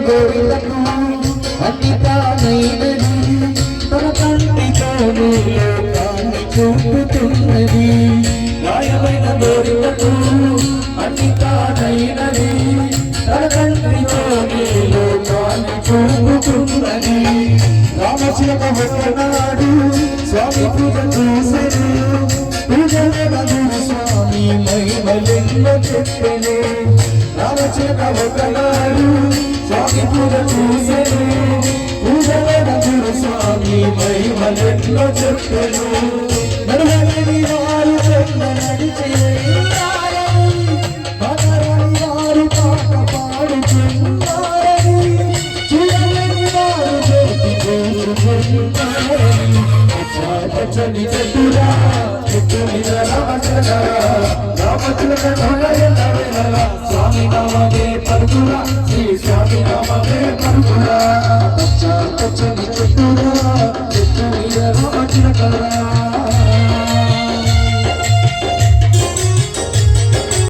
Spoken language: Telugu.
గోరులకు అన్నితానైనది తన కంటితోను లోకాన్ని చూపుతున్నది. గాయమైన గోరులకు అన్నితానైనది తన కంటితోను లోకాన్ని చూపుతున్నది. రామచిలక ఒకనాడు స్వామి పూజ చూసెను. పూజలు స్వామి మహిమలెన్నో చెప్పెను. రామచిలక ఒకనాడు స్వామి పూజ చూసెను. పూజలు స్వామి మహిమలెన్నో చెప్పెను. నడవలేని వారు చెంత నడిచేయారని వారు పాట పాడుచున్నారని చూడలేని వారు జ్యోతి కోరుచున్నారని చని చెట్టురా చెట్టు మీద రామచిలక స్వామి నామమే పలుకురా శ్రీ స్వామి నామమే పలుకురా. పచ్చని చెట్టురా చెట్టు మీద రామచిలక